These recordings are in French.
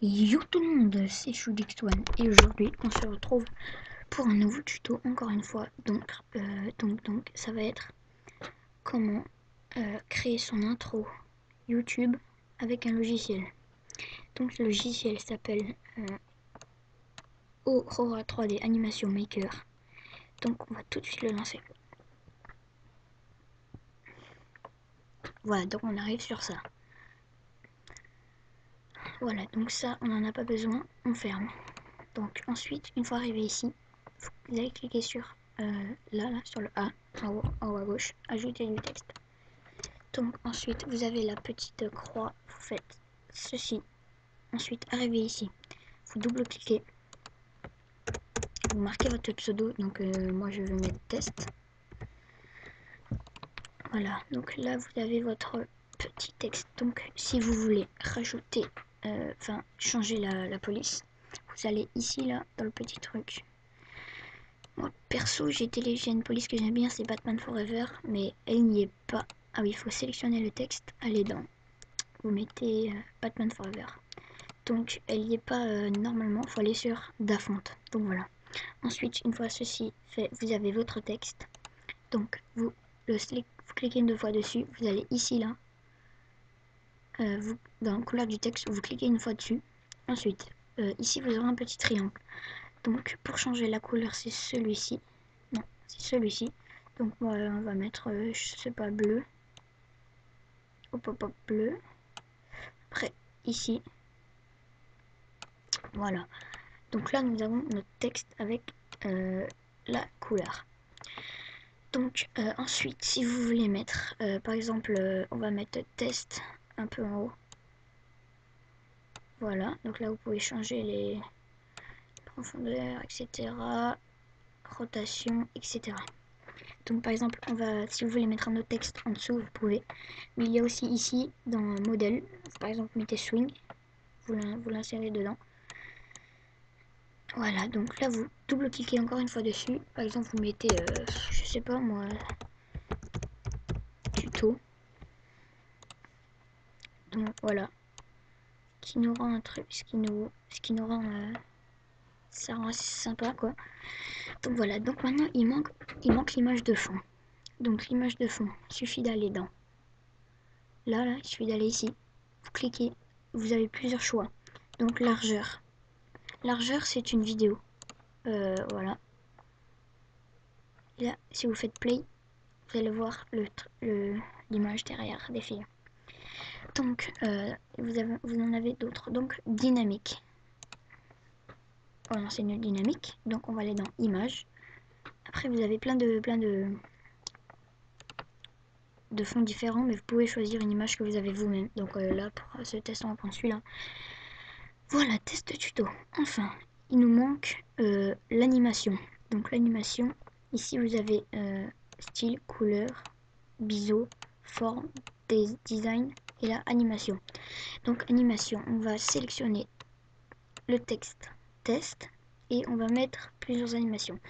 Yo tout le monde, c'est Shudix1 et aujourd'hui on se retrouve pour un nouveau tuto encore une fois. Donc ça va être comment créer son intro YouTube avec un logiciel. Donc le logiciel s'appelle Aurora 3D Animation Maker. Donc on va tout de suite le lancer. Voilà, donc on arrive sur ça. Voilà, donc ça on n'en a pas besoin, on ferme. Donc ensuite, une fois arrivé ici, vous allez cliquer sur là sur le A en haut à gauche, ajouter du texte. Donc ensuite vous avez la petite croix, vous faites ceci. Ensuite arrivé ici, vous double-cliquez, vous marquez votre pseudo, donc moi je vais mettre test. Voilà, donc là vous avez votre petit texte. Donc si vous voulez rajouter, changer la police, vous allez ici là dans le petit truc. Moi perso j'ai téléchargé une police que j'aime bien, c'est Batman Forever, mais elle n'y est pas. Ah oui, il faut sélectionner le texte, allez dans, vous mettez Batman Forever. Donc elle n'y est pas normalement, il faut aller sur Dafont. Donc voilà. Ensuite, une fois ceci fait, vous avez votre texte. Donc vous cliquez deux fois dessus, vous allez ici là, dans la couleur du texte, vous cliquez une fois dessus. Ensuite, ici vous aurez un petit triangle. Donc pour changer la couleur, c'est celui-ci. Non, c'est celui-ci. Donc on va mettre, je sais pas, bleu. Hop, bleu. Après, ici. Voilà. Donc là, nous avons notre texte avec la couleur. Donc ensuite, si vous voulez mettre, par exemple, on va mettre test un peu en haut. Voilà. Donc là, vous pouvez changer les profondeurs, etc. Rotation, etc. Donc par exemple, si vous voulez mettre un autre texte en dessous, vous pouvez. Mais il y a aussi ici, dans modèle, par exemple, mettez swing, vous l'insérez dedans. Voilà, donc là, vous double-cliquez encore une fois dessus. Par exemple, vous mettez, je sais pas moi, tuto. Donc voilà, qui nous rend un truc, ce qui nous rend, ça rend assez sympa quoi. Donc voilà, donc maintenant il manque l'image de fond. Donc l'image de fond, il suffit d'aller dans. Là, il suffit d'aller ici. Vous cliquez, vous avez plusieurs choix. Donc largeur. Largeur, c'est une vidéo. Voilà. Et là, si vous faites play, vous allez voir l'image derrière défiler. Donc, vous en avez d'autres. Donc, dynamique. Voilà, c'est une dynamique. Donc, on va aller dans images. Après, vous avez plein de fonds différents, mais vous pouvez choisir une image que vous avez vous-même. Donc là, pour ce test, on va prendre celui-là. Voilà, test tuto. Enfin, il nous manque l'animation. Donc l'animation, ici vous avez style, couleur, biseau, forme, design et la animation. Donc animation, on va sélectionner le texte test et on va mettre plusieurs animations.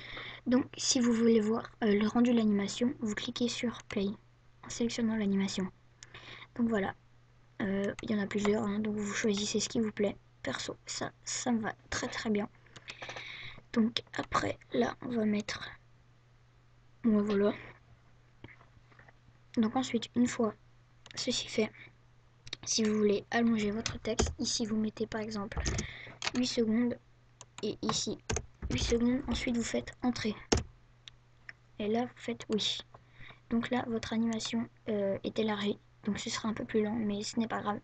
Donc si vous voulez voir le rendu de l'animation, vous cliquez sur play en sélectionnant l'animation. Donc voilà, il y en a plusieurs, hein, donc vous choisissez ce qui vous plaît. Perso, ça me va très bien. Donc après, là, on va mettre... Ouais, voilà. Donc ensuite, une fois ceci fait, si vous voulez allonger votre texte, ici vous mettez par exemple 8 secondes et ici 8 secondes. Ensuite, vous faites entrée. Et là, vous faites oui. Donc là, votre animation est élargie. Donc ce sera un peu plus lent, mais ce n'est pas grave.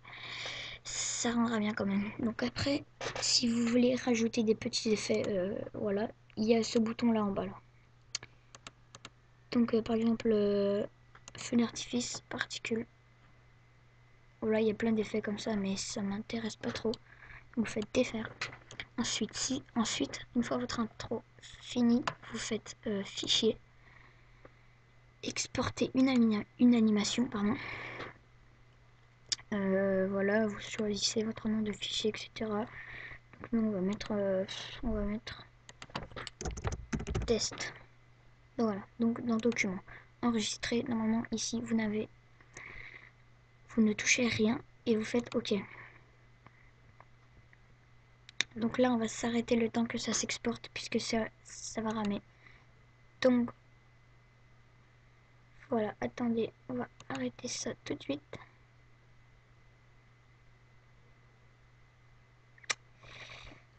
Ça rendra bien quand même. Donc après, si vous voulez rajouter des petits effets, voilà, il y a ce bouton là en bas. Là. Donc par exemple, feu d'artifice, particules. Voilà, il y a plein d'effets comme ça, mais ça m'intéresse pas trop. Vous faites défaire. Ensuite, une fois votre intro fini, vous faites fichier, exporter une animation, pardon. Voilà, vous choisissez votre nom de fichier, etc. Donc nous on va mettre test. Voilà, donc dans document enregistré, normalement ici vous ne touchez rien et vous faites OK. Donc là, on va s'arrêter le temps que ça s'exporte puisque ça va ramer. Donc voilà, attendez, on va arrêter ça tout de suite.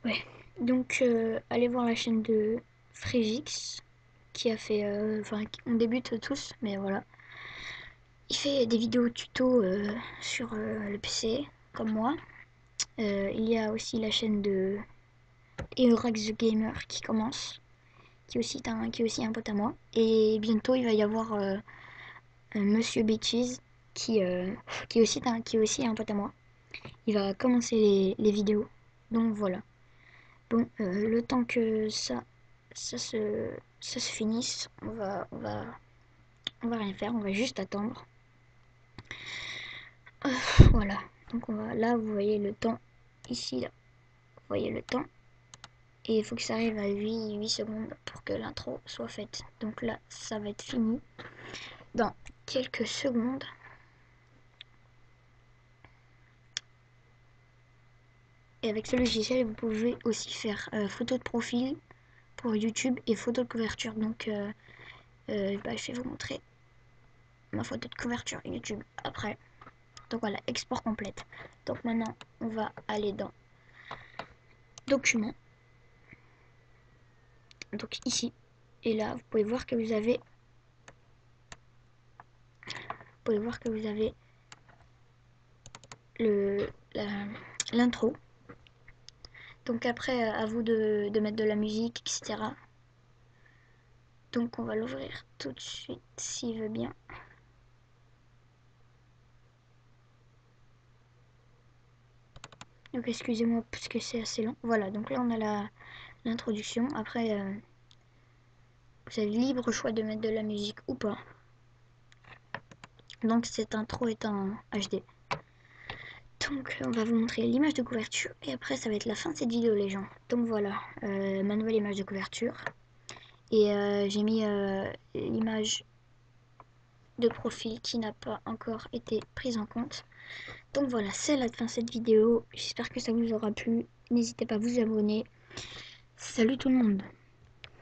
Ouais, donc allez voir la chaîne de Frégix qui a fait, enfin on débute tous, mais voilà. Il fait des vidéos tuto sur le PC, comme moi. Il y a aussi la chaîne de Eurax the Gamer qui commence, qui est aussi un pote à moi. Et bientôt il va y avoir Monsieur Bitches qui est aussi un pote à moi. Il va commencer les vidéos. Donc voilà. Bon, le temps que ça se, ça se finisse, on va rien faire, on va juste attendre. Euh, voilà. Donc là, vous voyez le temps. Ici, là, vous voyez le temps. Et il faut que ça arrive à 8 secondes pour que l'intro soit faite. Donc là, ça va être fini dans quelques secondes. Et avec ce logiciel, vous pouvez aussi faire photo de profil pour YouTube et photo de couverture. Donc, bah, je vais vous montrer ma photo de couverture YouTube après. Donc voilà, export complète. Donc maintenant, on va aller dans Documents. Donc ici. Et là, vous pouvez voir que vous avez l'intro. Donc après, à vous de mettre de la musique, etc. Donc on va l'ouvrir tout de suite s'il veut bien. Donc excusez-moi parce que c'est assez long. Voilà, donc là on a l'introduction. Après, vous avez libre choix de mettre de la musique ou pas. Donc cette intro est en HD. Donc on va vous montrer l'image de couverture et après ça va être la fin de cette vidéo les gens. Donc voilà, ma nouvelle image de couverture. Et j'ai mis l'image de profil qui n'a pas encore été prise en compte. Donc voilà, c'est la fin de cette vidéo. J'espère que ça vous aura plu. N'hésitez pas à vous abonner. Salut tout le monde!